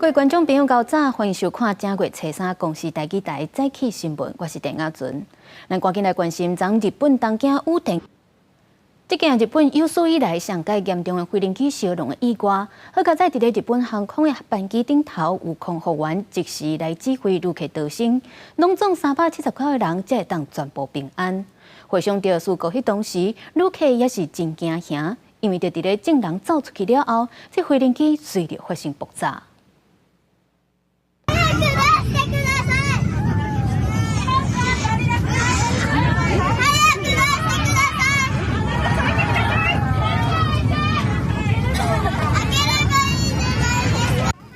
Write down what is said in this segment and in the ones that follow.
位观众朋友，早早欢迎收看正月初三公视台记台早起新闻，我是陈雅纯。咱赶紧来关心昨日本东京羽电。这件日本有史以来上届严重的飞行器烧弄的意外，好在伫咧日本航空的班机顶头有空服员及时来指挥旅客逃生，拢总379个人才会当全部平安。回想到事故迄当时，旅客也是真惊吓，因为伫咧证人走出去了後，这飞行器随着发生爆炸。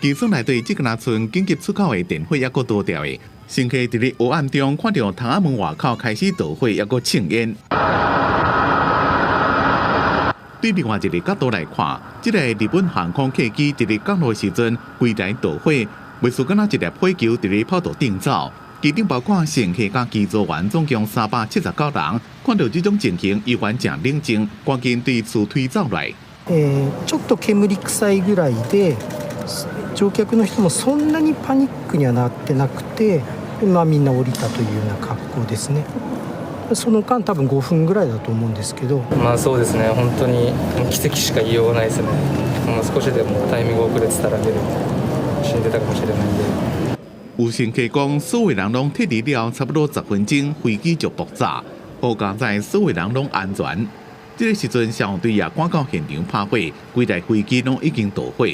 机舱内底只敢剩紧急出口的电火还阁多条的，乘客伫咧黑暗中看到窗仔门外口开始导火，还阁呛烟。对另外一个角度来看，这个日本航空客机伫咧降落时阵，规台导火，袂输敢若一粒火球伫咧跑道顶走。机顶包括乘客甲机组员总共379人，看到这种情形，伊完正冷静，赶緊对此推走来。ちょっと煙臭いぐらいで。乗客の人もそんなにパニックにはなってなくて、みんな降りたというような格好ですね。その間多分5分ぐらいだと思うんですけど。そうですね。本当に奇跡しか言いようがないですね。少しでもタイミング遅れてたら死んでたかもしれないんで。有乘客讲，所有人拢脱离了差不多10分钟，飞机就爆炸。好在所有人拢安全。这个时阵，消防队也赶到现场拍火，规台飞机拢已经导火。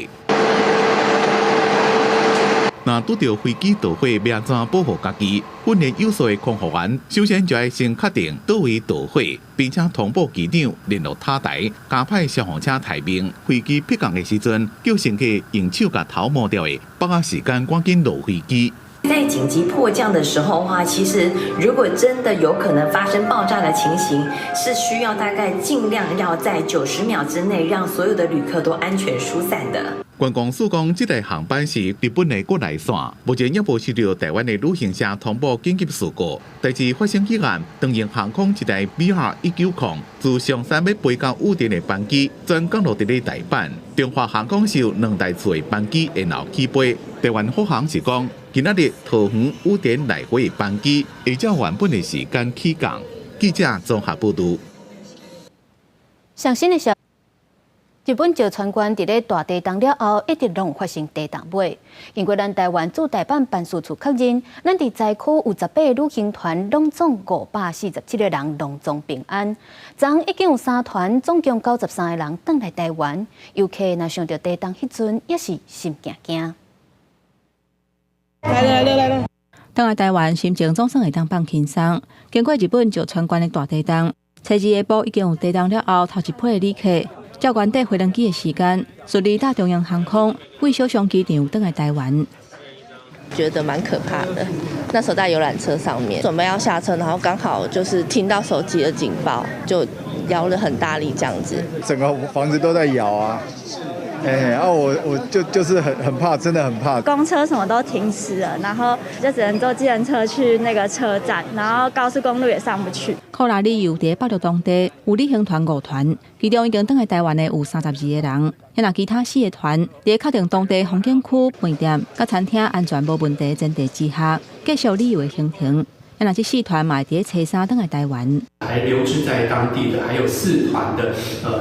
若拄到飞机导火，要安怎保护家己？训练有素的空服员首先就要先确定倒位导火，并且通报机长联络塔台，加派消防车抬明。飞机迫降的时阵，叫乘客用手甲头摸掉的，把握时间赶紧落飞机。在紧急迫降的时候的话，其实如果真的有可能发生爆炸的情形，是需要大概尽量要在90秒之内，让所有的旅客都安全疏散的。官公司讲，这台航班是日本的国内线，目前也无收到台湾的旅行社通报紧急事故。代志发生期间，东瀛航空一台 BR190自上山要飞到羽田的班机，全降落伫咧台版。中华航空是有2台次的班机，然后起飞。台湾虎航是讲，今仔日桃园羽田来回的班机，依照原本的时间起降。记者综合报道。上新的消。日本造船官伫咧大地震了后，一直拢有发生地动尾。经过咱台湾驻台办办事处确认，咱伫灾区有18个旅行团，拢总547个人拢总平安。昨已经有3团，总共93个人返来台湾。游客若想到地动迄阵，也是心惊惊。来，返来台湾心情总算会当放轻松。经过日本造船官的大地震，初二下晡已经有地动了后，头一批的旅客。照原地飞行机的时间，顺利搭中央航空为小熊机场返来台湾。觉得蛮可怕的。那时候在游览车上面，准备要下车，然后刚好就是听到手机的警报，就摇了很大力这样子。整个房子都在摇啊。我就是很怕，真的很怕。公车什么都停驶了，然后就只能坐计程车去那个车站，然后高速公路也上不去。库拉里游伫北陆当地有旅行团5团，其中已经返来台湾的有32个人，也那其他4个团伫确定当地风景区、饭店、甲餐厅安全无问题前提之下，继续旅游的行程。那这4团嘛，伫初3返来台湾。还留置在当地的还有4团的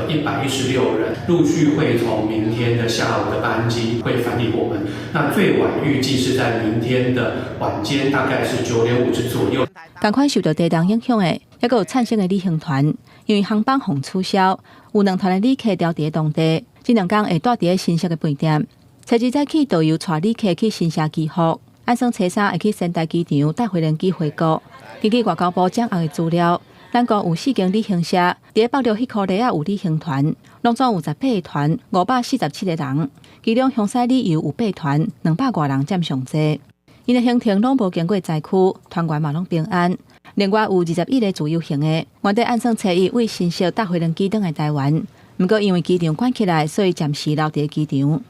116人，陆续会从明天的下午的班机会返抵我们。那最晚预计是在明天的晚间，大概是9点50左右。同款受到地震影响的，也有灿星的旅行团，因为航班互取消，有2团的旅客调伫当地，这2天会住伫新社的饭店。初2早起导游带旅客去新社集合。按算初3会去仙台机场搭飞机回国。根据外交部掌握的资料，咱国有4间旅行社，伫北陆迄块地有旅行团，拢总有18个团，547个人，其中乡西旅游有8团，200多人占上济。因的行程拢无经过灾区，团员嘛拢平安。另外有21个自由行的，原地按算初1为新社搭飞机返来台湾，不过因为机场关起来，所以暂时留伫机场。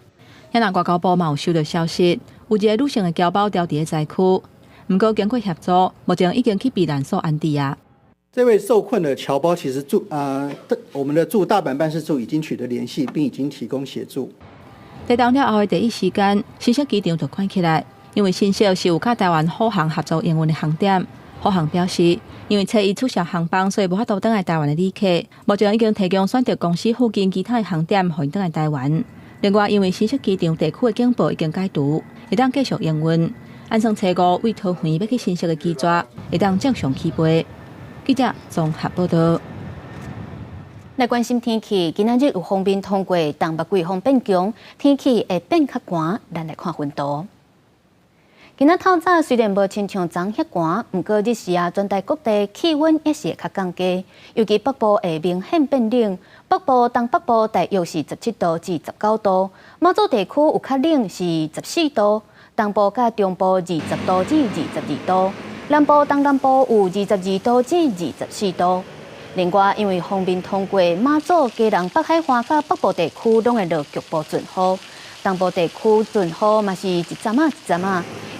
也那外交部嘛有收到消息。有一个女性的侨胞调伫灾区，不过经过协助，目前已经去避难所安置啊。这位受困的侨胞其实我们的驻大阪办事处已经取得联系，并已经提供协助。地动了后的第一时间，新社机场就关起来，因为新社是有甲台湾虎航合作营运的航点。虎航表示，因为初一取消航班，所以无法度返来台湾的旅客，目前已经提供选择公司附近其他的航点，互因返来台湾。另外，因为新社机场地区的警报已经解除，会当继续营运。按算初五为桃园要去新社的机组，会当正常起飞。记者综合报道。来关心天气，今仔日有风面通过，东北季风变强，天气会变较寒。咱来看温度。今仔透早虽然无亲像昨遐寒，不过日时全台各地气温也是较降低，尤其北部会明显变冷。北部、东北部大约是17度至19度，马祖地区有较冷是14度，东部甲中部20度至22度，南部、东南部有22度至24度。另外，因为风面通过，马祖、基隆、北海岸甲北部地区拢会落局部阵雨，东部地区阵雨嘛是一阵一阵。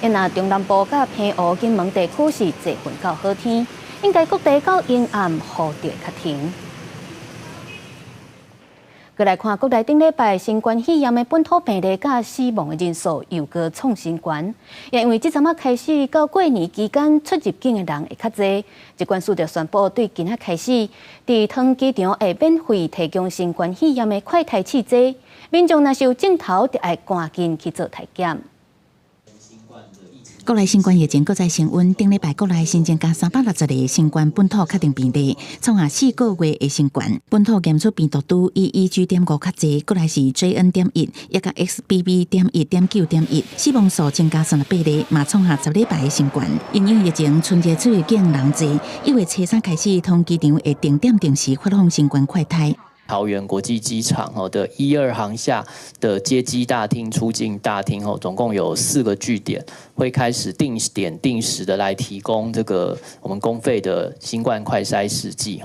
因那中南部甲偏湖、金门地区是侪云到好天，应该各地到阴暗雨就较停。再来看国内顶礼拜新冠肺炎的本土病例甲死亡的人数又搁创新高，也因为即阵开始到过年期间出入境的人会较侪，疾管署就宣布对今仔开始，伫桃机场会免费提供新冠肺炎的快筛试剂，民众若是有症头，就要赶紧去做体检。国内新冠疫情搁再升温，顶礼拜国内新增加360个新冠本土确定病例，创下4个月的新高。本土检出病毒株EEG.5较侪，国内是 JN.1， 也甲 XBB.1.9.1， 死亡数增加38例，嘛创下10礼拜的新高。因应疫情，春节出入境人侪，1月初3开始，桃机场会定点定时发放新冠快筛。桃园国际机场的1、2航厦的接机大厅、出境大厅总共有4个据点，会开始定点定时的来提供这个我们公费的新冠快筛试剂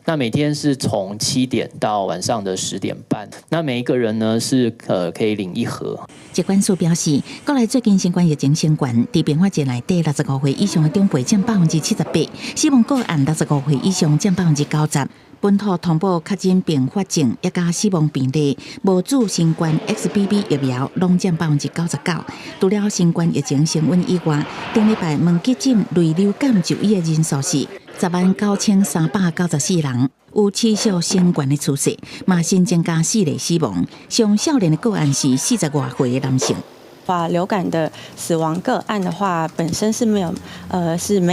那每天是从7点到晚上的10点半，那每一个人呢是可以领1盒。疾管署表示，国内最近新冠疫情升高，伫并发症内底65岁以上的长辈占78%，死亡个案65岁以上占90%。本土通报确诊并发症也加死亡病例，无注新冠 XBB 疫苗拢占99%。除了新冠疫情升温以外，顶礼拜问急诊类流感就医的人数是109394人，有持续升悬的趋势，嘛新增加4例死亡。上少年的个案是40多岁的男性。流感的死亡个案的话，本身是没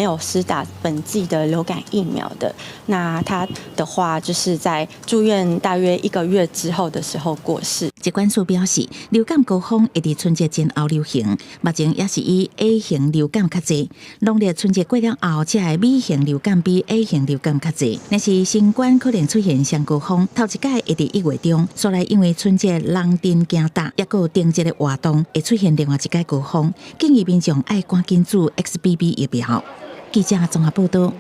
有施打本剂的流感疫苗的。那他的话，就是在住院大约1个月之后的时候过世。疾管署表示，流感高峰会伫春节前后流行，目前也是以 A 型流感较侪。农历春节过了后，才会 B 型流感比 A 型流感较侪。但是新冠可能出现上高峰，头一届会伫1月中，所以因为春节人阵行大，也有定节的活动，会出现另外一届高峰，建议民众爱赶紧注 XBB 疫苗。记者综合报道。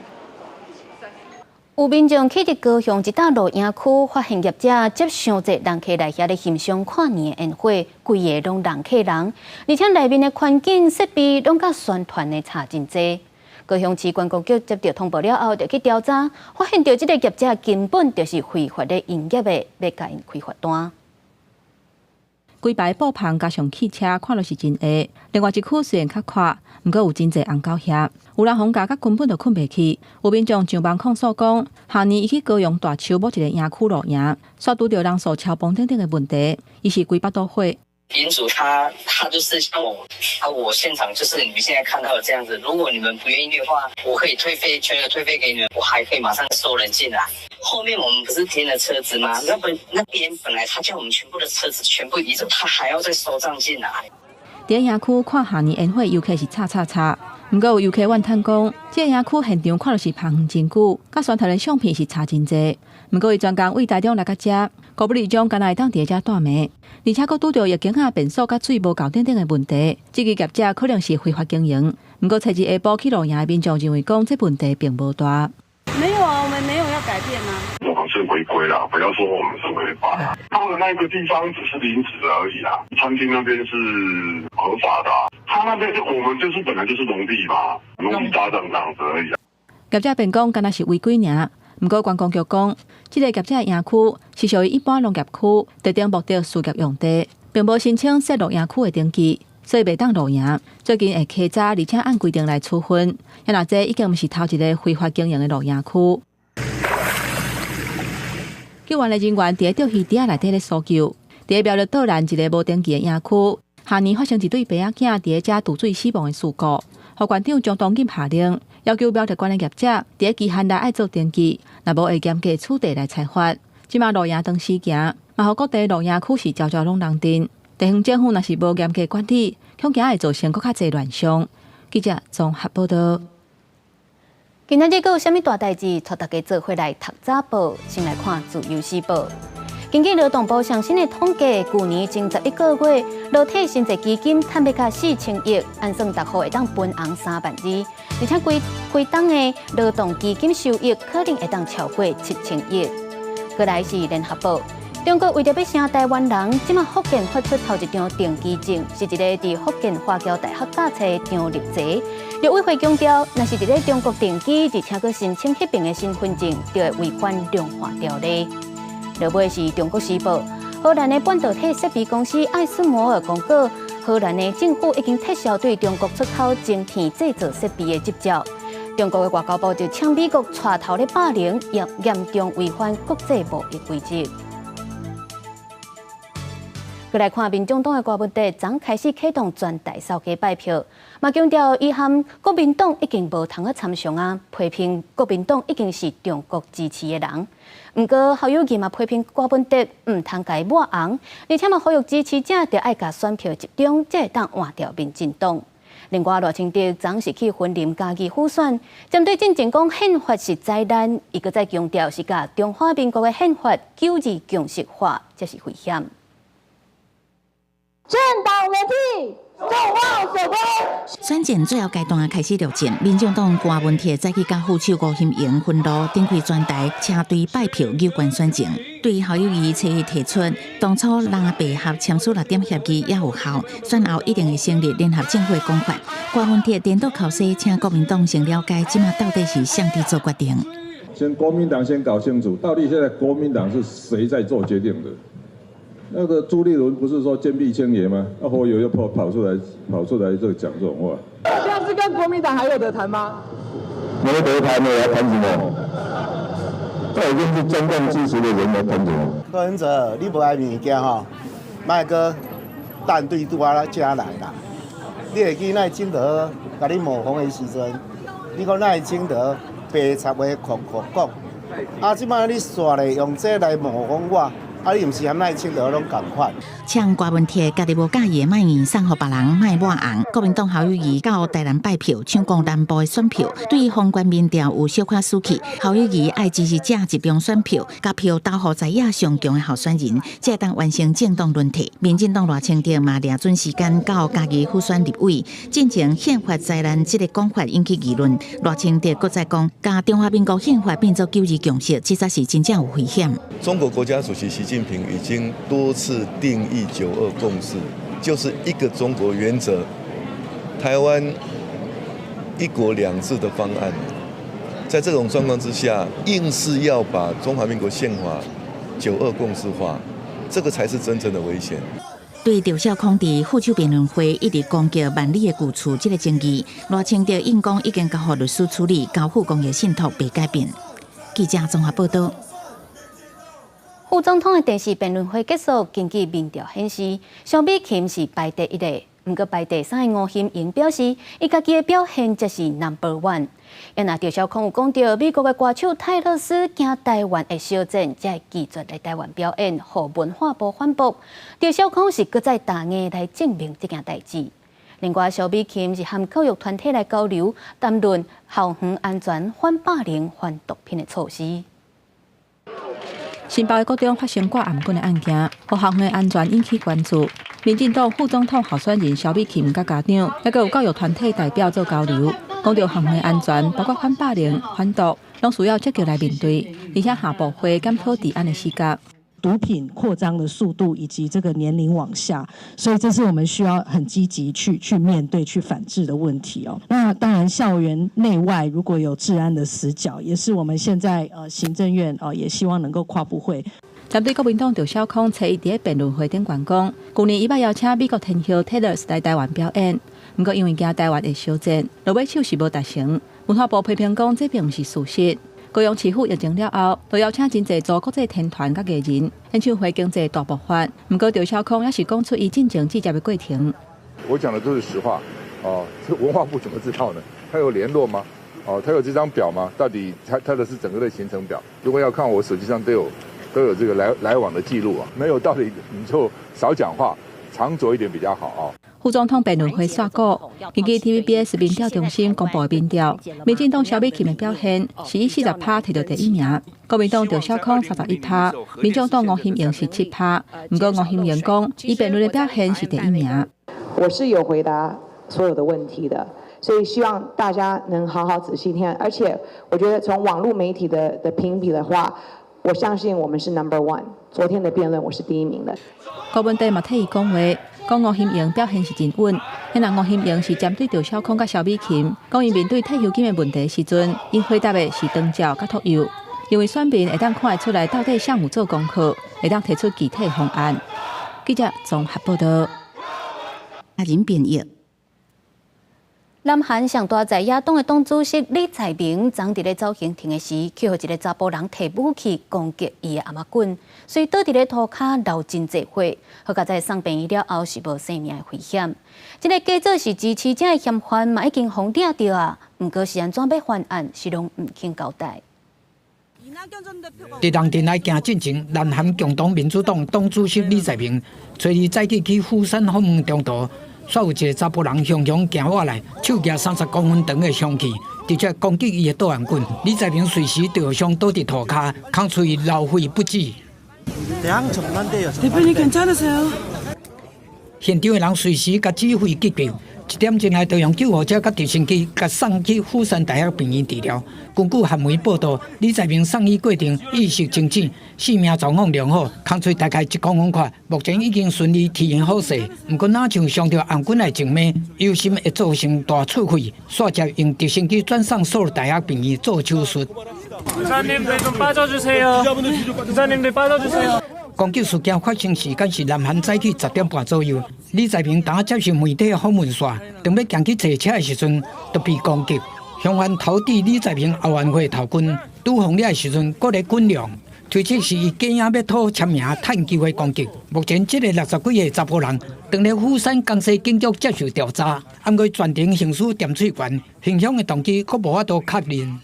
有民众去伫高雄一大路营区，发现业者接伤济人客来遐咧欣赏跨年的宴会，规个拢人客人，而且内面的环境设备拢甲宣传的差真济。高雄市观光局接到通报了后，就去调查，发现到这个业者根本就是非法的营业的，要甲因开罚单。规排布棚加上汽车，看落是真下。另外一区虽然较宽，不过有真侪红狗遐。有人放假，甲根本就困袂去。有民众上网控诉讲，下年伊去高雄大树某一个营区露营，煞拄着人数超棚等等的问题，伊是规巴肚火。营主他就是像我现场就是你们现在看到的这样子，如果你们不愿意的话，我可以退费，全额退费给你们，我还可以马上收人进来。后面我们不是停了车子吗？那边本来他叫我们全部的车子全部移走，他还要再收账进来。伫营区看下年宴会游客是叉。不过有游客怨叹讲，这营区现场看落是排远真久，甲宣传的相片是差真济。不过伊专工为台中来到遮，顾不离将干来当伫遮住眠，而且佫拄着疫情下便所甲水无够等等的问题，这个业者可能是非法经营。不过初一下晡去露营的民众认为讲，这问题并无大。没有啊，我们没有要改变啊。我们是违规啦，不要说我们是违法。他的那个地方只是临时而已啦，餐厅那边是合法的他那边我们就是本来就是农地嘛，农地打仗这样子而已业者便讲，干那是违规尔。不过观光局讲，这个业者营区是属于一般农业区，特定目的事业用地，并无申请设录影区的登记，所以袂当录影。最近会稽查，而且按规定来处分。也若这已经毋是头一个非法经营的录影区。救援的人员伫钓鱼池内底咧搜救，伫苗栗岛南一个无登记的影区，下年发生一对爸仔囝伫遮渡水死亡的事故。副馆长将当今下令，要求苗栗管理业者伫期限内爱做登记，若无会严格处理来裁罚。即马录影当时行，嘛互各地录影区是朝朝拢人阵。地方政府若是无严格管理，恐惊会造成更较侪乱象。记者综合报道。今仔日阁有啥物大代志？带大家做伙来读早报，先来看自由时报。根据劳动部上新的统计，去年前11个月，劳体薪资基金赚要到4000亿，按算逐户会当分红3万2，而且规档的劳动基金收益可能会当超过7000亿。过来是联合报。中国为着要省台湾人，即马福建发出头一张定居证，是一个伫福建华侨大学教册的张立泽。陆委会强调，若是伫咧中国定居，而且佮申请迄边的身份证，就会违反量化条例。落尾是中国时报，荷兰的半导体设备公司艾斯摩尔公告，荷兰的政府已经撤销对中国出口晶片制造设备的执照。中国的外交部就呛美国带头咧霸凌，也严重违反国际贸易规则。过来看民众党的柯文哲，昨开始启动全台扫街拜票，嘛强调伊和国民党已经无通去参详啊，批评国民党已经是中国支持的人。不过侯友宜嘛批评柯文哲唔通甲伊抹红，而且嘛呼吁支持者着爱甲选票集中，才会当换掉民进党。另外，罗清德昨是去婚林家己复选，针对进前讲宪法是灾难，伊搁再强调是甲中华民国的宪法9·2共识化，这是危险。政党轮替，众望所归。选战最后阶段开始陆战，民众党柯文哲早起甲副手吴欣盈分路展开全台车队拜票有关选情。对侯友宜初提出，当初蓝白合签署6点协议也有效，选后一定会成立联合政府讲法。柯文哲颠倒口说，请国民党先了解，即马到底是谁在做决定？先国民党先搞清楚，到底现在国民党是谁在做决定的？那个朱立伦不是说坚壁清野吗？那侯友又跑出来这个讲这种话。这样是跟国民党还有得谈吗？没得谈了，要谈什么？这已经是中共支持的人来谈什么？柯文哲，你不爱物件吼，卖个蛋对拄啊加来啦。你会记那清德甲你抹红的时阵，你讲那清德白插的狂讲，啊，即摆你煞咧用这来抹红我。啊！你毋是和那清德拢共款。呛柯文哲家己无介意卖言送互别人卖抹红。国民党侯友宜到台南拜票，抢攻南部的选票，对封关民调有小可输气。侯友宜爱支持者集中选票，甲票投互在野上强的候选人，才当完成政党轮替。民进党赖清德嘛抓准时间到家己复选立委，进行宪法灾难这个讲法引起议论。赖清德搁再讲，甲中华民国宪法变作9·2共识，这才是真正有危险。中国国家主席习近平已经多次定义9·2共识，就是一个中国原则，台湾1国2制的方案。在这种状况之下，硬是要把中华民国宪法9·2共识化，这个才是真正的危险。对赵少康伫副手辩论会一直攻击万里的旧厝这个争议，赖清德应讲已经交予律师处理，交付公益信托被改变。记者综合报道。副总统的电视辩论会结束，根据民调显示，萧美琴是排第1个，不过排第3的吴欣盈表示，伊家己的表现则是 No.1。也那赵少康有讲到，美国的歌手泰勒斯惊台湾的小镇，才会拒绝来台湾表演，互文化部反驳。赵少康是搁再打硬来证明这件代志。另外，萧美琴是和教育团体来交流，谈论校园安全、反霸凌、反毒品的措施。新北的高中发生挂暗棍的案件，互校园安全引起关注。民进党副总统候选人萧美琴甲家长，也有教育团体代表做交流，讲到校园安全，包括反霸凌、反毒，拢需要积极来面对，而且下部会检讨治安的时间。毒品扩张的速度以及这个年龄往下，所以这是我们需要很积极去面对、去反制的问题哦。那当然，校园内外如果有治安的死角，也是我们现在行政院也希望能够跨部会。针对国民党赵少康初一伫辩论会顶讲讲，去年伊捌邀请美国天后 Taylor 来台湾表演，不过因为惊台湾会烧战，落尾手是无达成。文化部批评讲这并不是事实。高雄市府疫情了后，都邀请真侪组国际天团甲艺人，演唱会经济大爆发。不过赵少康也是讲出伊进行记者的过程。我讲的都是实话。哦，这文化部怎么知道呢？他有联络吗？哦，他有这张表吗？到底他的是整个的行程表？如果要看，我手机上都有这个来往的记录啊。没有道理，你就少讲话，藏拙一点比较好啊。副总统辩论会煞过，根据 TVBS 民调中心公布的民调，民进党萧美琴的表现是以40%摕到第一名，国民党赵少康31%，民众党吴欣盈是7%。不过吴欣盈讲，伊辩论的表现是第一名。我是有回答所有的问题的，所以希望大家能好好仔细听。而且我觉得从网络媒体的评比的话，我相信我们是 No.1。昨天的辩论我是第一名的。郭文地嘛替伊讲话，讲吴欣盈表现是真稳。显然吴欣盈是针对赵少康甲萧美琴，讲伊面对退休金的问题时阵，因回答的是长照甲托幼，因为选民会当看得出来到底项目做功课，会当提出具体方案。记者综合报道。人变异。南韩上大在野党的党主席李在明，昨伫咧走行庭的时，去互一个查甫人摕武器攻击伊的阿嬷棍，所以倒伫咧涂骹流真侪血，好佳在送病院了后是无生命的危险。这个假做是支持者的嫌犯嘛已经封抓着啊，不过是安怎要犯案，是拢唔肯交代。伫人阵来行进前，南韩共同民主党党主席李在明，初二早起去釜山访问中途。煞有一个查甫人雄雄行过来，手举30公分长的凶器，直接攻击伊的倒案棍。李在明随时受伤倒伫涂骹，空喙流血不止。现场的人随时甲指挥急救，1点钟内就用救护车甲直升机甲送去釜山大学病院治疗。根据韩媒报道，李在明送医过程意识清醒，性命状况良好，空喙大概1公分宽，目前已经顺利提验好势。不过哪像伤着案棍来静脉，忧心会造成大出血，煞接用直升机转送首尔大学病院做手术。攻击事件发生时间是南韩早起10点半左右。李在明当接受媒体访问时，当要行去坐车的时阵，就被攻击。凶犯头抵李在明后援会头棍，拄红了的时阵，搁咧滚量。推测是伊假影要讨签名、趁机会攻击。目前，这个60几岁查甫人，当咧釜山公司警局接受调查，按过全程刑事点喙权，行凶的动机阁无法度确认。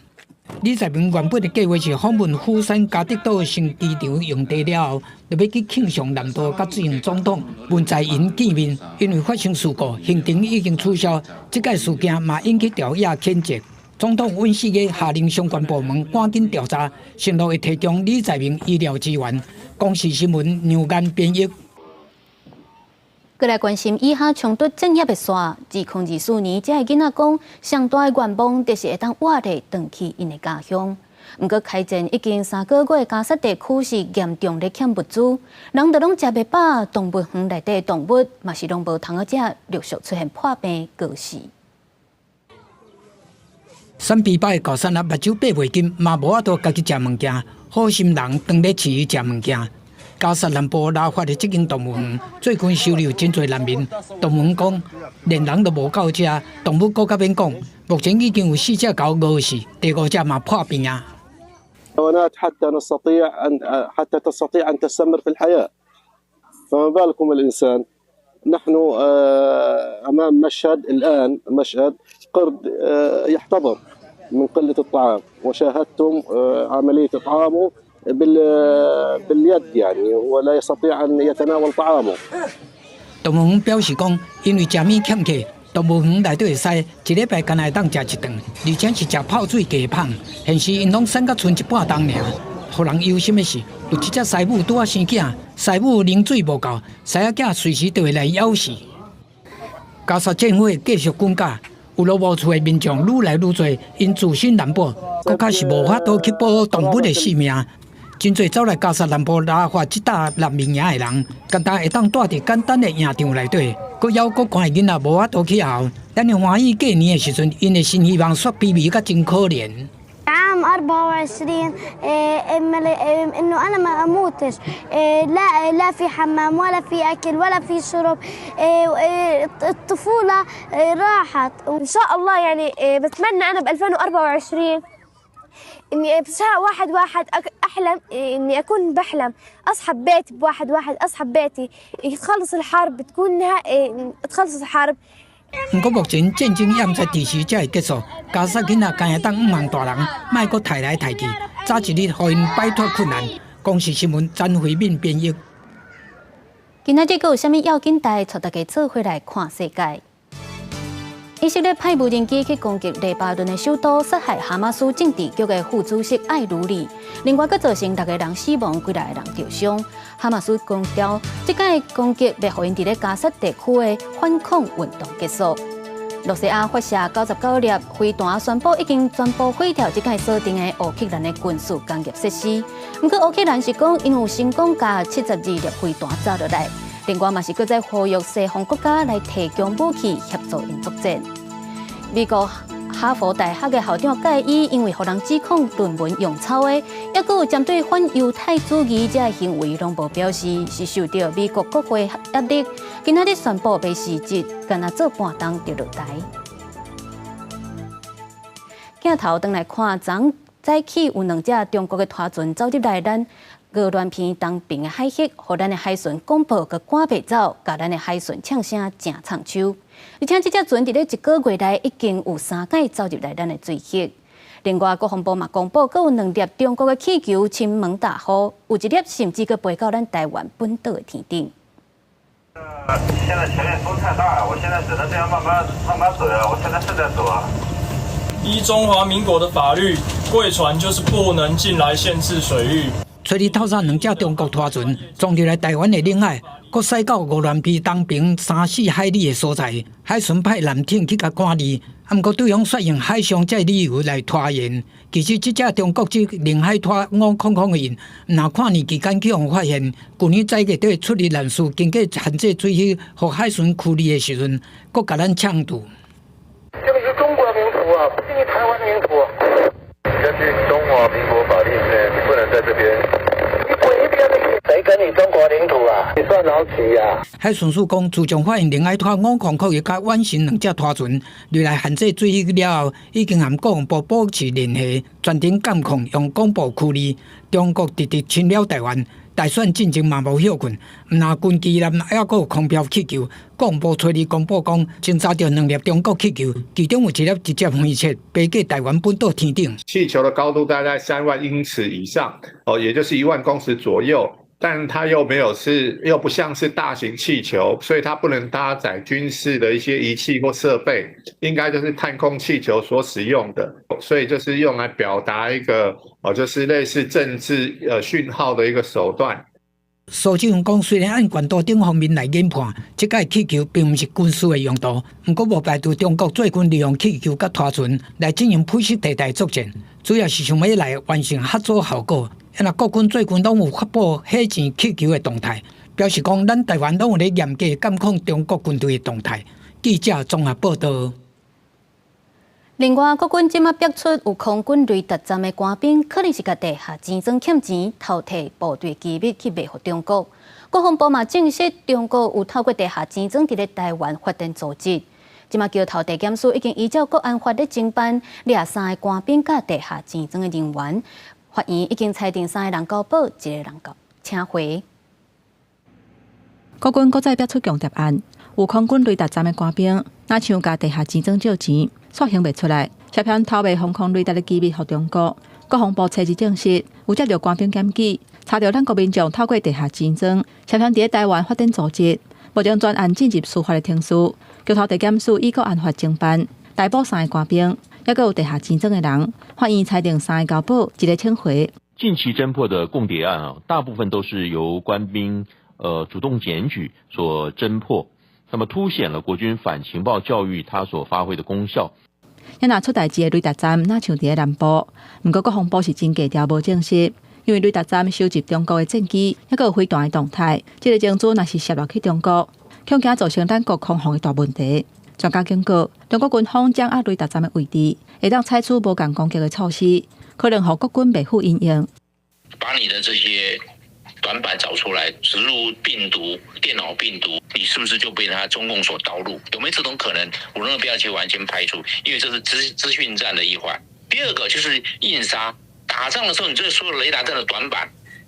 李在明原本的计划是访问釜山嘉德岛新机场用地了后，就要去庆尚南道甲前总统文在寅见面。因为发生事故，行程已经取消。这个事件嘛引起朝野谴责。总统尹锡悦下令相关部门赶紧调查，承诺会提供李在明医疗资源。公视新闻牛眼编译。过来关心以下冲突正业的线。2024年，这个囡仔讲，上大的愿望就是会当活地回去因的家乡。不过开战已经3个月，加沙地区是严重咧欠物资，人都拢食袂饱，动物园内底动物嘛是拢无通好食，陆续出现破病过世。三比八的高山啊，目睭爬袂紧，嘛无法度家己食物件，好心人当咧饲伊食物件。加沙南部拉法的这间动物园，最近收留真侪难民。动物园讲，连人都无够食，动物更加免讲。目前已经有4只狗饿死，第5只嘛破病啊。حتى تستطيع أن تستمر في الحياة فما بالكم الإنسان نحن أمام مشهد الآن مشهد قرد يحتضر من قلة الطعام وشاهدتم عملية إطعامه باليد يعني ولا يستطيع أن يتناول طعامه 动物园表示讲，因为食米欠缺，动物园内底会使一礼拜敢会当食1顿，而且是食泡水鸡胖。现时因拢剩甲剩1半重尔。互人忧心的是，有一只师母拄啊生囝，师母啉水无够，师仔囝随时就会来咬死。加沙战火继续滚加，有落无厝的民众愈来愈多，因自身难保，更加是无法度去保护动物的性命。真侪走来加沙南部拉法即搭难民营的人，简单会当住伫简单的营场内底，佮还佮关囡仔无法度去校。咱的欢喜过年的时阵，因的新希望煞卑微甲真可怜。عام 24 انه انا ما اموتش لا في حمام ولا في اكل ولا في شرب الطفوله راحت ان شاء الله يعني بتمنى انا ب 2024 اني بساعة واحد احلم اني اكون بحلم اصحى ببيتي بواحد اصحى ببيتي تخلص الحرب تكون تخلص الحرب。不过目前战争也唔知第时才会结束，加沙囡仔今日当5万大人，莫搁抬来抬去，早一日互因摆脱困难。公视新闻詹慧敏编译。今仔日阁有啥物要紧代，带大家做回来看世界。以色列派无人机去攻击黎巴嫩的首都，杀害哈马斯政治局的副主席艾鲁里，另外阁造成6个人死亡，几来个人受伤。哈马斯强调，这届攻击要互因伫咧加沙地区的反恐运动结束。罗西亚发射99粒飞弹，宣布已经全部毁掉这届锁定的乌克兰的军事工业设施。不过乌克兰是讲，因有成功把72粒飞弹炸落来。另外，嘛是搁在呼吁西方国家来提供武器协助因作战。美国哈佛大学的校长盖伊因为互人指控论文用抄的，也搁有针对反犹太主义者的行为，拢无表示是受到美国国会压力。今仔日宣布被辞职，干那做半冬就落台。镜头转来看，昨早起有2只中国的拖船走入来咱俄乱片东边的海域，互咱的海巡广播佮赶袂走，甲咱的海巡呛声正唱秋。而且这只船伫咧1个月内已经有3届走入来咱的水域。另外，国防部嘛公布，佮有2粒中国的气球亲门大呼，有1粒甚至佮飞到咱台湾本岛的天顶。现在前面风太大了，我现在只能这样慢慢走了。我现在正在走啊。依中华民国的法律，贵船就是不能进来限制水域。找日透早2只中国拖船撞入来台湾的领海，搁驶到俄乱片东边3-4海里的所在，海巡派舰艇去甲管理。不过对方说用海上这理由来拖延，其实这只中国这领海拖500的人，若看年期间去互发现，去年早月底出入人数经过限制水域和海巡处理的时阵，搁甲咱呛住。这个是中国领土啊，不是你台湾领土。根据中华民国法律，你不能在这边。你滚一边去！谁跟你中国领土啊？你算老几呀？海巡署讲，自从发现领海拖500也甲远行2只拖船入来限制水域了后，已经和国防部保持联系，全程监控，用广播驱离。中国直直侵扰台湾。大选进程嘛无休困，毋但军机舰还阁有空飘气球，国防部催日公布讲，侦查到2粒中国气球，其中有1粒直接飞切飞过台湾本岛天顶。气球的高度大概3万英尺以上，也就是1万公尺左右。但它又不像是大型气球，所以它不能搭载军事的一些仪器或设备，应该就是探空气球所使用的，所以就是用来表达一个就是类似政治讯号的一个手段。苏志荣讲，虽然按管道顶方面来研判，这届气球并不是军事的用途，不过无排除中国最近利用气球甲拖船来进行配饰地带作战，主要是想要来完成合作效果。那国军最近拢有发布火箭气球的动态，表示讲咱台湾拢有咧严格监控中国军队的动态。记者综合报道。另外，国军即马逼出有空军雷达站的官兵，可能是甲地下钱庄欠钱，偷摕部队机密去卖给中国。国防部嘛证实，中国有透过地下钱庄伫咧台湾发展组织。即马桥头地检署已经依照国安法咧侦办掠3个官兵甲地下钱庄的人员。法院已经裁定3个人交保，1个人请回。国军搁再逼出强谍案，有空军雷达站的官兵，若像甲地下钱庄借钱，索性袂出来，涉嫌偷卖防空雷达的机密给中国。国防部初日证实，有接到官兵检举，查到咱国民众透过地下钱庄，涉嫌伫台湾发展组织，目前专案进入司法的庭诉，桥头地检署以国安法侦办，逮捕3个官兵。也有地下钱庄的人，法院裁定3个交保，1个请回。近期侦破的共谍案大部分都是由官兵主动检举所侦破，那么凸显了国军反情报教育它所发挥的功效。也拿出代志的雷达站，那像伫咧南部，不过国防部是真低调无证实，因为雷达站收集中国的战机，也有飞弹的动态，这个证据若是泄露去中国，恐惊造成咱国空防的大问题。专家警告，中国军方将压雷达站的位置，会当采取无共攻击的措施，可能让国军未负应用。把你的这些短板找出来，植入病毒、电脑病毒，你是不是就被中共所导入？有没有这种可能？我认为不要去完全排除，因为这是资讯战的一环。第二个就是印杀，打仗的时候，你这所有雷达站的短板，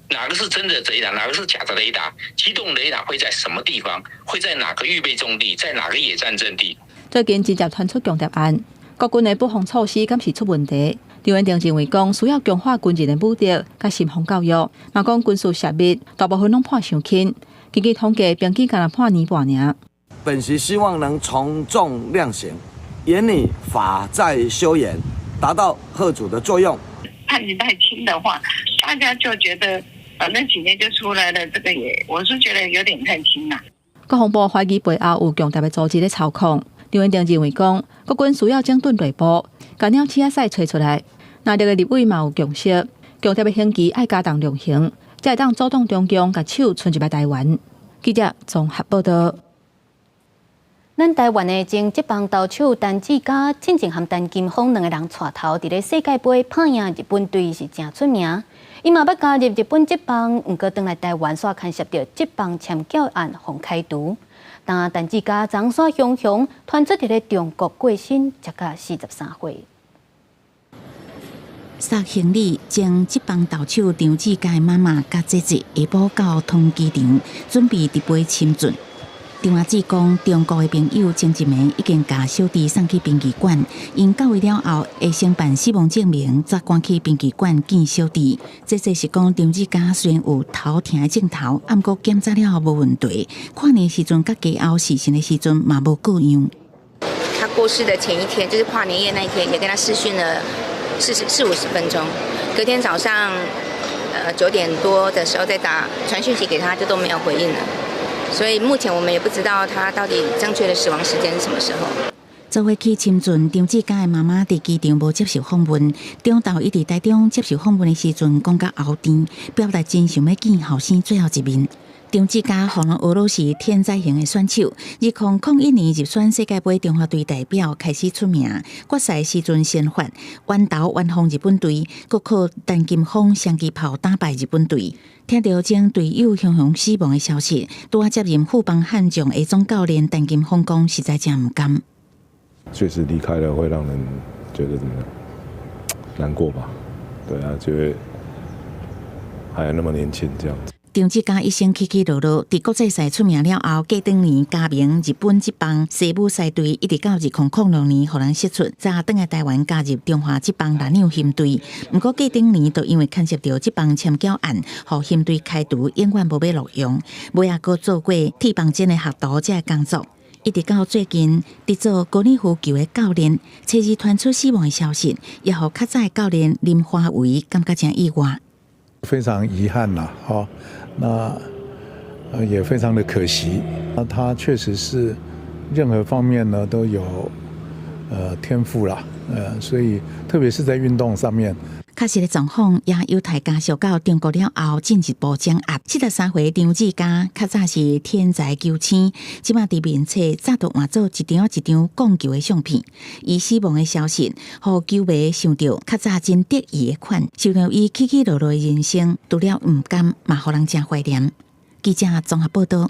哪个是真的雷达，哪个是假的雷达？机动雷达会在什么地方？会在哪个预备重地？在哪个野战阵地？最近直接传出强谍案，国军的布防措施敢是出问题？刘元定认为讲需要强化军人的武力，甲信防教育。若讲军事涉密，大部分拢判伤轻。根据统计，兵期敢若判年半尔。本席希望能从重量刑，严拟法在修严，达到吓阻的作用。判刑太轻的话，大家就觉得反正几年就出来了，这个我是觉得有点太轻了。国防部怀疑背后有强大的组织在操控。刘元定认为讲，国军需要整顿内部，把鸟鼠仔找出来。那这个立委嘛有共识，强大的刑期爱加重量刑，才会当阻挡中共甲手伸入来台湾。记者综合报道。咱台湾的前职棒投手陈志嘉、陈静和陈金峰两个人带头伫咧世界杯打赢日本队是真出名。伊嘛要加入日本职棒，不过回来台湾煞牵涉到职棒签缴案红开除。但陈志嘉长沙雄雄传出伫咧中国过身，才甲43岁。杀行李将职棒投手张志嘉的妈妈甲姐姐下晡到通机场，准备直飞深圳。电话指讲，中国的朋友前一暝已经把小弟送去殡仪馆，因到位了后会先办死亡证明，再赶去殡仪馆见小弟。这是讲张志嘉虽然有头疼的镜头，不过检查了无问题。跨年时阵甲家后死神的时阵嘛无各样。他过世的前一天，就是跨年夜那一天，也跟他视讯了40-50分钟。隔天早上9点多的时候再传讯息给他，就都没有回应了。所以目前我们也不知道他到底正确的死亡时间是什么时候。昨晚去深圳，张志嘉的妈妈伫机场无接受访问，中昼伊伫台中接受访问的时阵，讲甲喉甜，表达真想要见后生最后一面。张志嘉予人俄罗斯天才型的选手，2001年入选世界杯中华队代表，开始出名。决赛时阵先发，弯投完封日本队，阁靠陈金峰双击炮打败日本队。听到将队友雄雄死亡的消息，拄接任富邦悍将的总教练陈金峰讲，实在真唔甘。确实离开了，会让人觉得怎么样？难过吧？对啊，觉得还那么年轻这样子。张志嘉一生起起落落，伫国际赛出名了后，过当年加盟日本职棒西武赛队，一直到2006年，互人释出，再转来台湾加入中华职棒蓝鸟舰队。不过过当年，就因为牵涉到职棒签缴案，互舰队开除，永远无要录用。尾也阁做过替棒间的学徒这个工作，一直到最近，伫做高尔夫球的教练，初日传出死亡的消息，也互较早的教练林华伟感觉真意外。非常遗憾啦，那也非常的可惜。那他确实是任何方面呢都有天赋啦，所以特别是在运动上面。确实的状况也犹太家属到中国了后进一步掌握。73岁张志嘉较早是天才球星，即马伫面册早就换做一张一张讲球的相片。伊死亡的消息，互球迷想到较早真得意的款，想到伊起起落落的人生，除了唔甘，嘛互人真怀念。记者综合报道。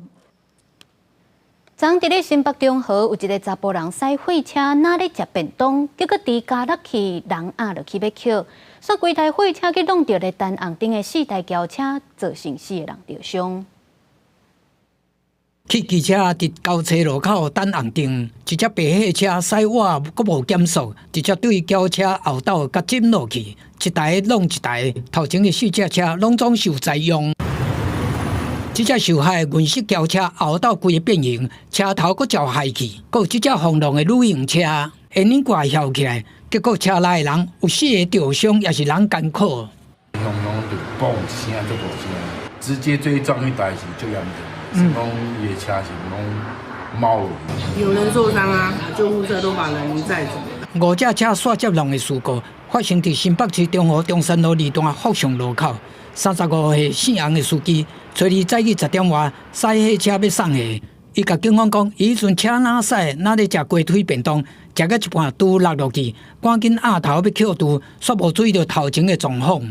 昨伫咧新北中和有一个查甫人驶火车，哪咧食便当，结果伫加落去人压落去要捡，煞规台火车去弄到咧单红灯的4台轿车，造成4个人受伤。汽机车伫交叉路口等红灯，一只白火车驶我阁无减速，直接对轿车后斗甲浸落去，一台弄一台，头前的4只车拢总受灾殃。这只受害的运色轿车后斗规个变形，车头阁照害去，阁有这只红龙的旅行车，因因挂翘起来，结果车内的人有4个受伤，也是人艰苦。轰隆就嘣一声就大声，直接追撞迄台是最严重，是讲伊的车是拢猫。有人受伤啊，救护车都把人载走。5只车煞接龙的事故发生在新北市中和中山路2段福祥路口。35岁姓洪的司机，初日早起10点外驶火车要送货，伊甲警方讲，伊迄阵车哪驶，哪咧食鸡腿便当，食到一半拄落落去，赶紧压头要扣除，煞无注意到头前的状况。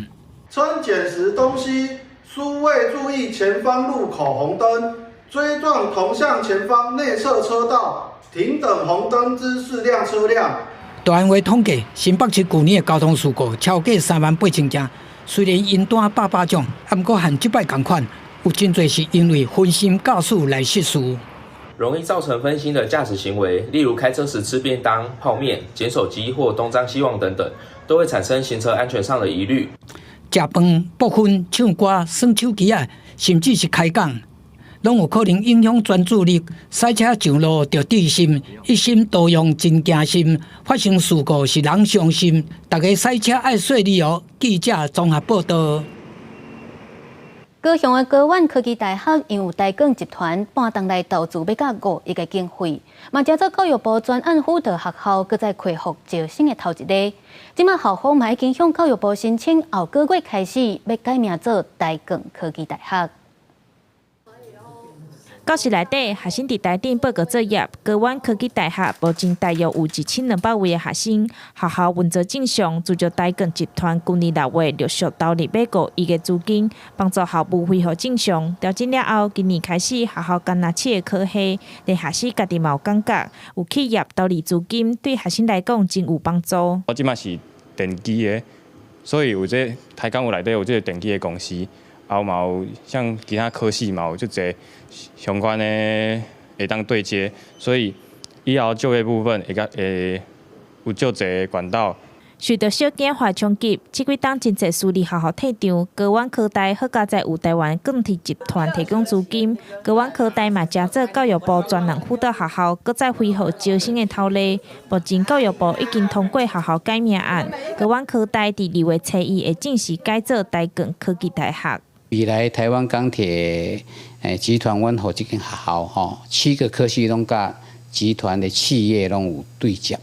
称捡拾东西，殊未注意前方路口红灯，追撞同向前方内侧车道，停等红灯之4辆车辆。大安话统计，新北市去年的交通事故超过38000件，虽然因单100种，不过和即摆同款，有真侪是因为分心驾驶来失事。容易造成分心的驾驶行为，例如开车时吃便当、泡面、捡手机或东张西望等等，都会产生行车安全上的疑虑。食饭、播分、唱歌、耍手机啊，甚至是开讲，拢有可能影响专注力。赛车上路着注心，一心多用真惊心。发生事故是人伤心，大家赛车爱细腻哦。记者综合报道。高雄的高苑科技大学因有台港集团半当来投资要甲5亿的经费，嘛加做教育部专案辅导学校，搁再开放招生的头一例。即马校方嘛已经向教育部申请，后个月开始要改名做台港科技大学。教室内底，学生伫台顶报告作业。高苑科技大学目前大约有1200位的学生，学校运作正常。自就台港集团去年6月陆续投入美国1亿资金，帮助校务恢复正常。调整了后，今年开始学校甘拿7个科系，连学生家己嘛有感觉，有企业投入资金，对学生来讲真有帮助。我即马是电机的，所以有这台港有内底有这个电机的公司。后嘛有像其他科系嘛有就侪相关的会当对接，所以以后就业部分会有就侪管道。受到小件化冲击，这几档真侪私立学校退场。高苑科大好佳在有台湾钢铁集团提供资金，高苑科大嘛加做教育部专任辅导学校，搁再恢复招生的头例。目前教育部已经通过学校改名案，高苑科大伫2月初1会正式改做台港科技大学。未来台湾钢铁集团，阮和这间学校7个科系拢甲集团的企业拢有对接，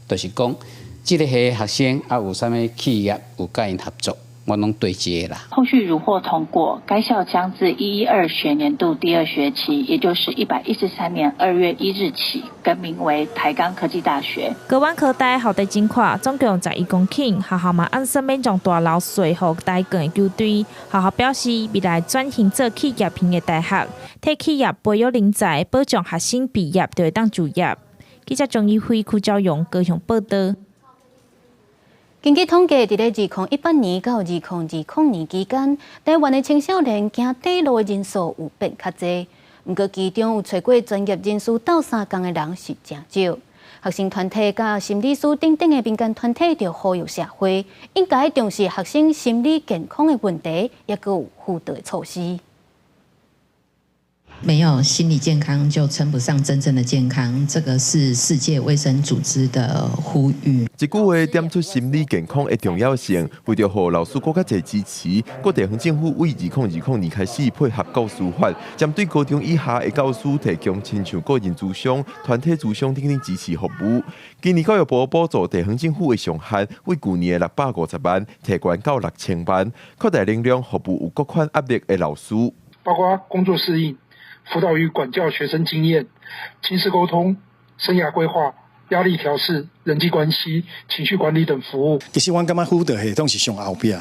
就是讲，这个系学生有啥物企业有甲因合作，我拢对接啦。后续如获通过，该校将自112学年度第2学期，也就是113年2月1日起，更名为台港科技大学。高苑科大校地真宽，总共11公顷，学校嘛按算免将大楼税予台港的球队。学校表示，未来转型做企业型的大学，替企业培育人才，保障学生毕业就会当就业。记者张义辉、邱昭勇高雄报道。根据统计，伫咧2018年到2020年期间，台湾的青少年行短路的人数有变较侪，不过其中有找过专业人士斗相共的人是真少。学生团体甲心理师等等的民间团体就呼吁社会应该重视学生心理健康的问题，也佮有辅导的措施。没有心理健康就称不上真正的健康，这个是世界卫生组织的呼吁。一句话点出心理健康的重要性，为着让老师更加侪支持，各地方政府为2020年开始配合教师法，针对高中以下的教师提供亲像个人咨商、团体咨商等支持服务。今年教育部补助地方政府的上限为去年的650万提高到6000万，扩大能量服务有各款压力的老师，包括工作适应、辅导与管教学生经验、亲子沟通、生涯规划、压力调试、人际关系、情绪管理等服务。其实我感觉辅导系统是上后边，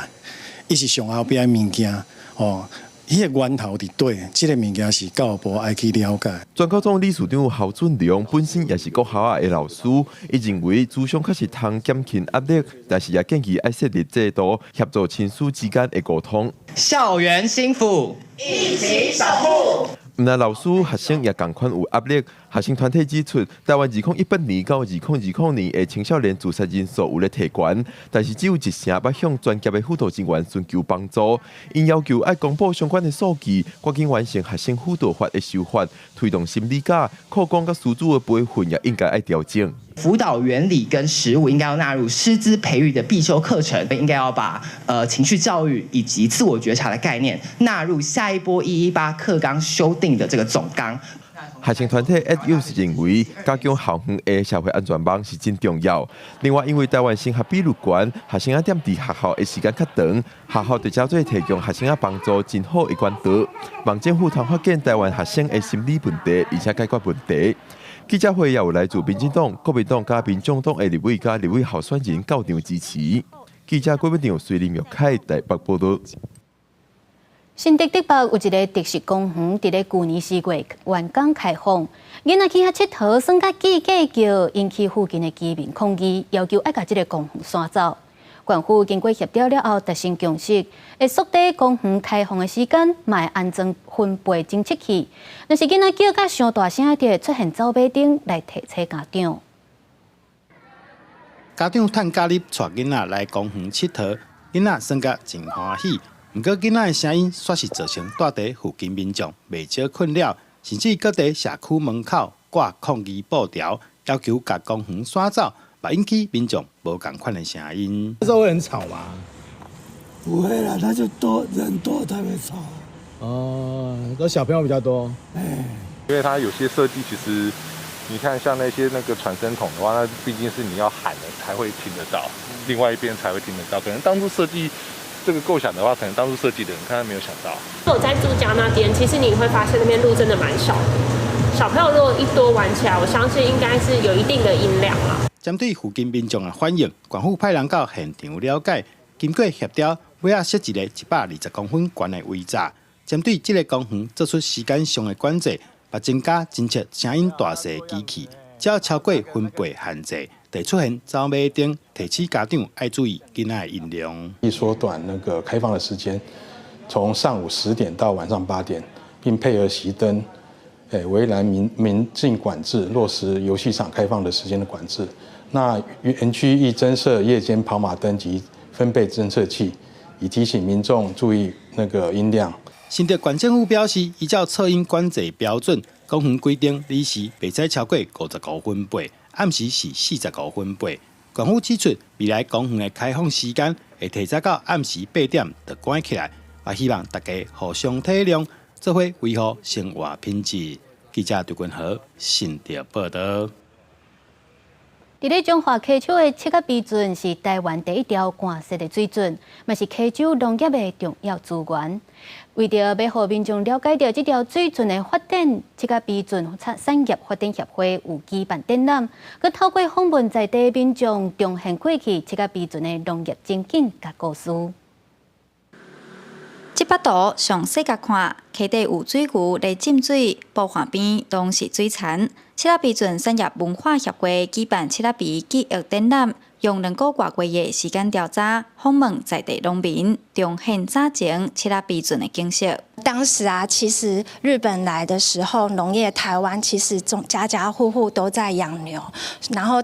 伊是上后边的物件哦。迄个源头伫对，这个物件是教育部爱去了解。专高中理事长侯俊良本身也是国校的老师，伊认为咨商确实通减轻压力，但是也建议爱设立制度，协助亲属之间的沟通。校园幸福，一起守护。毋但老师、学生也同款有压力。学生团体指出，台湾2018年到2020年的青少年自杀人数有咧提悬，但是只有1成要向专业的辅导人员寻求帮助。因要求爱公布相关的数据，赶紧完成学生辅导法的修法，推动心理假、课纲甲师资的培训也应该爱调整。辅导原理跟实务应该要纳入师资培育的必修课程，应该要把情绪教育以及自我觉察的概念纳入下一波118课纲修订的这个总纲。学生团体又是认为，加强校园的社会安全网是真重要。另外，因为台湾升学比率高，学生踮伫学校的时间较长，学校就照做提供学生帮助真好的管道。望政府通发现台湾学生的心理问题，而且解决问题。记者会也有来自民进党、国民党加民众党的立委加立委候选人到场支持。记者郭文长、随林玉凯台北报道。新竹北有一个特色公园，伫咧去年4月完工开放，囡仔去遐佚佗，算甲计价叫，引起附近的居民抗议，要求要甲这个公园删走。县府经过协调了后，达成共识，会缩短公园开放的时间，嘛会安装分贝侦测器。若是囡仔叫甲上大声，就会出现走马灯来提醒家长。家长趁假日带囡仔来公园佚佗，囡仔算甲真欢喜。不过，囡仔的声音却是造成大地附近民众未少困扰，甚至各地社区门口挂抗议布条，要求把公园删走，也引起民众无同款的声音。这时候会很吵吗？不会啦，他就人多才会吵。哦，都小朋友比较多。因为它有些设计其实，你看像那些传声筒的话，那毕竟是你要喊了才会听得到，另外一边才会听得到。可能当初设计这个构想的话，可能当初设计的人看他没有想到。我在住家那边，其实你会发现那边路真的蛮少的。小朋友如果一多玩起来，我相信应该是有一定的音量啦。针对附近民众的反映，县府派人到现场了解，经过协调，尾仔设一个120公分悬的围栅，针对这个公园做出时间上的管制，把增加侦测声音大小的机器，只要超过分贝限制，就出现走马灯，提醒家长要注意囡仔的音量。缩短开放的时间，从上午10点到晚上8点，并配合熄灯，围栏民境管制，落实游戏场开放的时间的管制。那园区亦增设夜间跑马灯及分贝侦测器，以提醒民众注意音量。新竹县政府表示，依照噪音管制标准，公园规定日时袂使超过55分贝，暗时是45分贝。县府指出，未来公园的开放时间会提早到暗时8点就关起来，也希望大家互相体谅，做伙维护生活品质。记者杜君豪，新竹报道。伫咧中华溪州的七甲鼻圳是台湾第一条干湿的水圳，嘛是溪州农业的重要资源。为着要互民众了解到这条水圳的发展，七甲鼻圳产业发展协会有举办展览，佮透过访问在地民众，重现过去七甲鼻圳的农业情景佮故事。这幅图上细甲看，溪底有水牛来浸水，步岸边拢是水田。七甲鼻圳产业文化协会举办七甲鼻记忆展览，用2个多月的时间调查，访问在地农民，重现早前七甲鼻圳的景色。当时啊，其实日本来的时候，农业台湾其实家家户户都在养牛，然后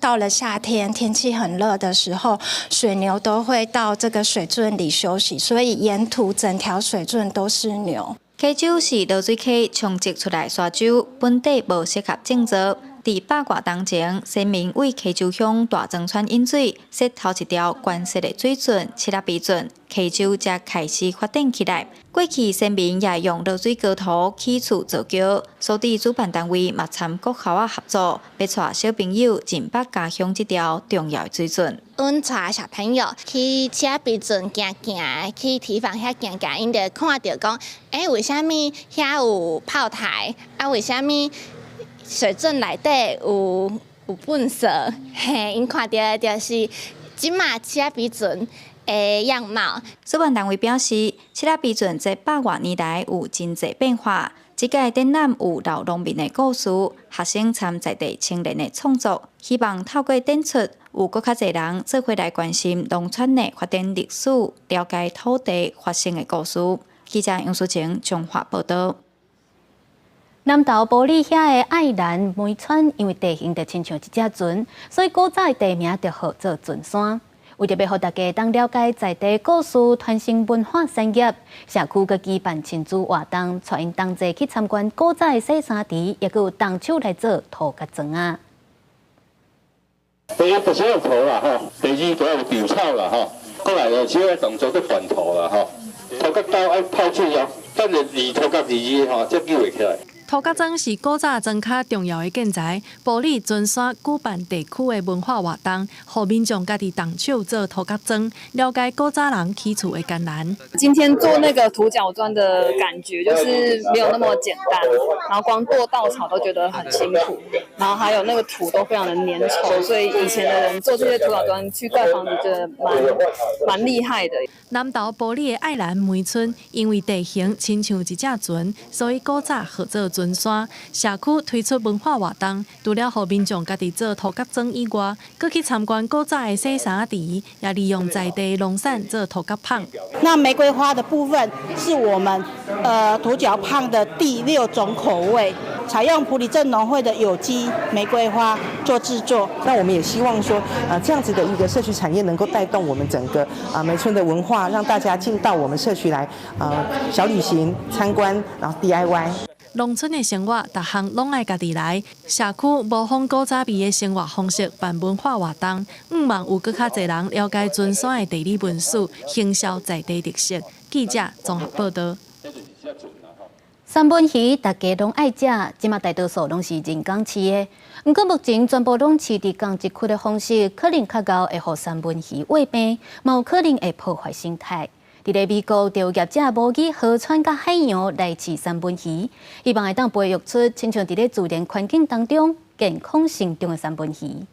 到了夏天天气很热的时候，水牛都会到这个水圳里休息，所以沿途整条水圳都是牛。溪州是流水溪冲积出来沙洲，本地无适合种植。伫8月当前，先民为溪州乡大庄川引水，设头一条关设的水圳七甲鼻圳，溪州才开始发展起来。过去先民也用流水高土起厝造桥，所以主办单位嘛参各校合作，要带小朋友进北家乡这条重要的水圳。阮带小朋友去七甲鼻圳行行，去堤防遐行行，因就看到讲，为虾米遐有炮台？为虾米？水圳内底有粪扫，因看到就是即马七甲鼻圳的样貌。主办单位表示，七甲鼻圳在100多年来有真侪变化。这届展览有老农民的故事，学生参在地青年的创作，希望透过展出，有更较侪人做伙来关心农村的发展历史，了解土地发生的故事。记者杨淑晴中华报道。南投埔里遐的爱兰梅川，因为地形就亲像一只船，所以古早的地名就号做船山。为着要让大家当了解在地故事、传承文化产业，社区佮举办亲子活动，带因同齐去参观古早的洗衫池，也佮有动手来做土甲砖啊。第一不是用土啦吼，第二就要有稻草啦吼，过来就只要动作去灌土啦吼，土甲刀爱泡水哦，等下二土甲二吼，才救会起来。涂甲庄是古早庄较重要的建材，埔里尊山举办地区的文化活动，互民众家己动手做涂甲庄，了解古早人起厝的艰难。今天做那个土角砖的感觉就是没有那么简单，然后光剁稻草都觉得很辛苦，然后还有那个土都非常的粘稠，所以以前的人做这些土角砖去盖房子，觉得蛮厉害的。南投埔里的爱兰梅村，因为地形亲像一只船，所以古早号做船山。社区推出文化活动，除了互民众家己做土角庄以外，搁去参观古早的洗衫池，也利用在地农产做土角棒。那玫瑰花的部分是我们土角棒的第6种口味，采用埔里镇农会的有机玫瑰花做制作。那我们也希望说，这样子的一个社区产业能够带动我们整个梅村的文化，让大家进到我们社区来小旅行、参观，然后 DIY。农村的生活，逐项拢爱家己来。社区模仿古早味的生活方式，办文化活动，望有更较侪人了解尊山的地理文史，行销在地特色。记者综合报道。三文鱼大家拢爱食，即马大多数拢是人工饲的。不过目前全部拢饲伫港一区的方式，可能较高会互三文鱼胃病，嘛有可能会破坏生态。伫咧美国，就有业者模拟河川甲海洋来饲三文鱼，希望会当培育出亲像伫咧自然环境当中健康成长的三文鱼。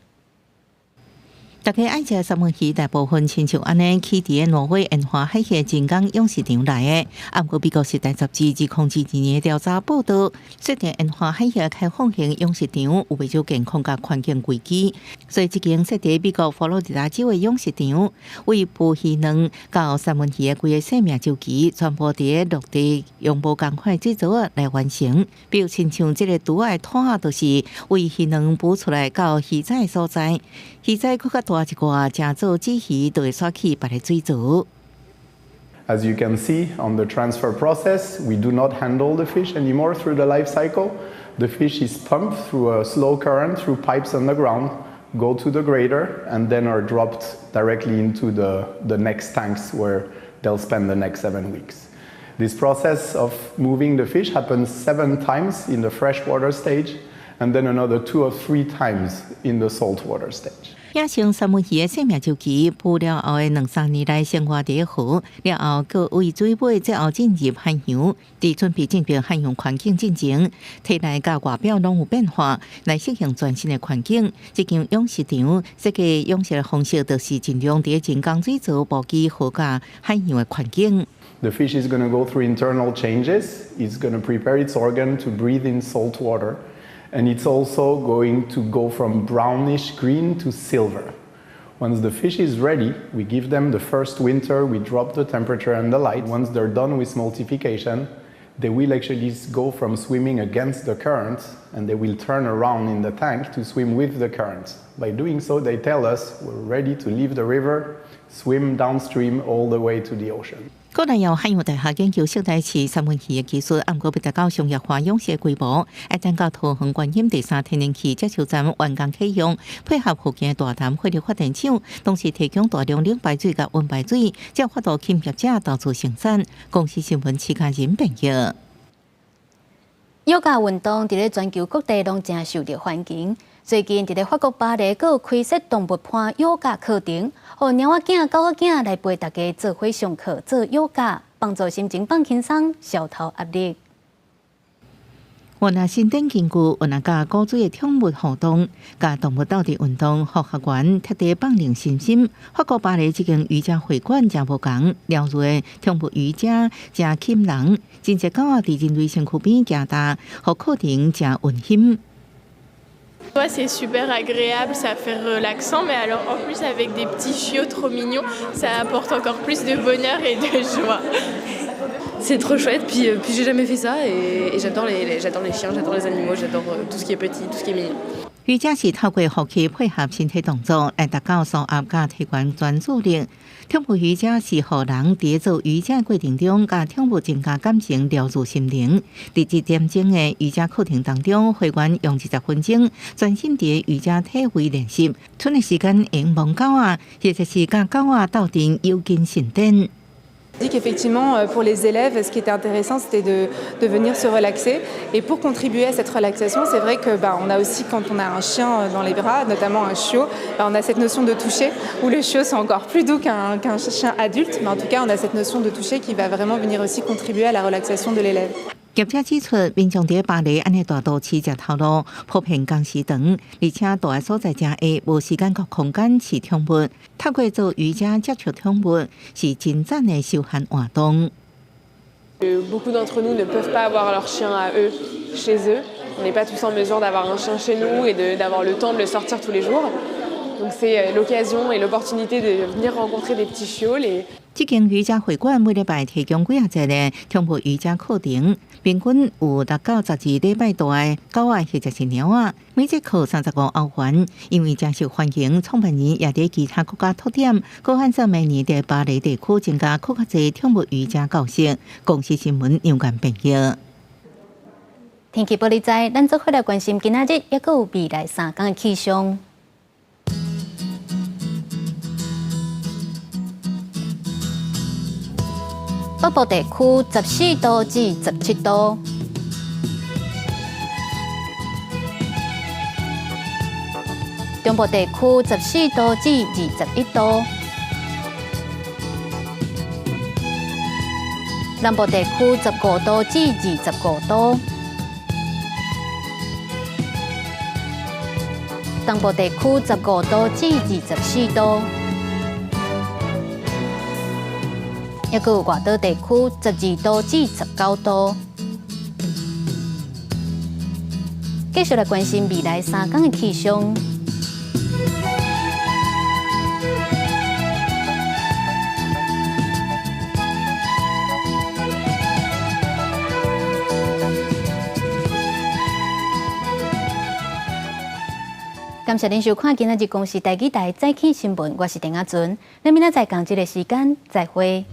大家爱食三文鱼，大部分亲像安尼起伫挪威沿海海峡真港养殖场来的。不过美国时代杂志2022年调查报道，设定沿海海峡开放型养殖场有袂少健康甲环境危机，所以即间设伫美国佛罗里达州的养殖场，为捕鱼卵到三文鱼的规个生命周期，全部伫陆地用无共款制作来完成。比如亲像即个拄仔摊，就是为鱼卵捕出来到鱼仔的所在，鱼仔佫较大一寡，正做鲫鱼就会刷起别个水槽。As you can see on the transfer process, we do not handle the fish anymore through the life cycle. The fish is pumped through a slow current through pipes underground, go to the grader, and then are dropped directly into the next tanks where they'll spend the next 7 weeks. This process of moving the fish happens 7 times in the freshwater stage, and then another 2 or 3 times in the saltwater stage. 野生三文鱼的生命周期，捕了后的2-3年来生活伫河，了后各为水尾，最后进入海洋。伫准备进入海洋环境进前，体内甲外表拢有变化，来适应全新的环境。这间养殖场设计养殖的方式，就是尽量伫人工水槽保持河甲海洋的环境。The fish is going to go through internal changes. It's going to prepare its organ to breathe in salt water. And it's also going to go from brownish green to silver. Once the fish is ready, we give them the first winter, we drop the temperature and the light. Once they're done with smoltification, they will actually go from swimming against the current and they will turn around in the tank to swim with the current. By doing so, they tell us we're ready to leave the river, swim downstream all the way to the ocean. 国内有海洋大学研究生态饲三文鱼的技术，不过要达到商业化养殖规模，要等到桃园观音第3天然气接收站完工启用，配合附近大潭火力发电厂，同时提供大量冷白水甲温白水，才有法度吸业者投资生产。公司新闻期间人朋友。瑜伽运动伫咧全球各地拢正受到欢迎。最近伫咧法国巴黎，佫有开设动物伴瑜伽课程，互猫仔囝、狗仔囝来陪大家做伙上课做瑜伽，帮助心情放轻松，消除压力。我那新店根据我那甲古水的宠物活动，甲动物斗阵运动，学学员彻底放亮信心。法国巴黎这间瑜伽会馆真无共，了解宠物瑜伽真吸引人，真侪狗仔伫人类身躯边行踏，互课程真温馨。Ouais, c'est super agréable, ça fait relaxant, mais alors en plus avec des petits chiots trop mignons, ça apporte encore plus de bonheur et de joie. C'est trop chouette, puis j'ai jamais fait ça et j'adore les chiens, j'adore les animaux, j'adore tout ce qui est petit, tout ce qui est mignon. 瑜伽是透过呼吸配合身体动作来达到舒压甲提悬专注力。宠物瑜伽是互人伫做瑜伽过程中，甲宠物增加感情，疗愈心灵。伫1点钟的瑜伽课程当中，会员用20分钟专心伫瑜伽体位练习，剩的时间用摸狗仔，或者是甲狗仔斗阵有筋伸展。dit qu'effectivement, pour les élèves, ce qui était intéressant, c'était de venir se relaxer. Et pour contribuer à cette relaxation, c'est vrai que on a aussi, quand on a un chien dans les bras, notamment un chiot, on a cette notion de toucher, où le chiot, c'est encore plus doux qu'un chien adulte. Mais en tout cas, on a cette notion de toucher qui va vraiment venir aussi contribuer à la relaxation de l'élève. 业者指出，民众伫巴黎安尼大都市食头路，普遍工时长，而且大个所在者会无时间和空间饲宠物，透过做瑜伽接触宠物是真赞的休闲活动。Beaucoup d'entre nous ne peuvent pas avoir leur chien à eux, chez eux. On n'est pas tous en mesure d'avoir un chien chez nous et d'avoir le temps de le sortir tous les jours. Donc c'est l'occasion et l'opportunité de venir rencontrer des petits chiots. 这间瑜伽会馆每礼拜提供几节的宠物瑜伽课程，平均有6到12礼拜大的狗仔或者是猫仔，每节课35欧元。因为真受欢迎，创办人也伫其他国家拓展，高汉在明年在巴黎地区增加更加侪宠物瑜伽教室。公司新闻杨冠平报。天气玻璃在，咱做回来关心今仔日也有未来3天的气象。北部地区14度至17度，中部地区14度至21度，南部地区15度至25度，东部地区15度至24度。也有外岛地区12度至19度。继续来关心未来3天的气象。感谢您收看今仔日公视台语台早起新闻，我是丁雅纯，咱明仔载同一个时间再会。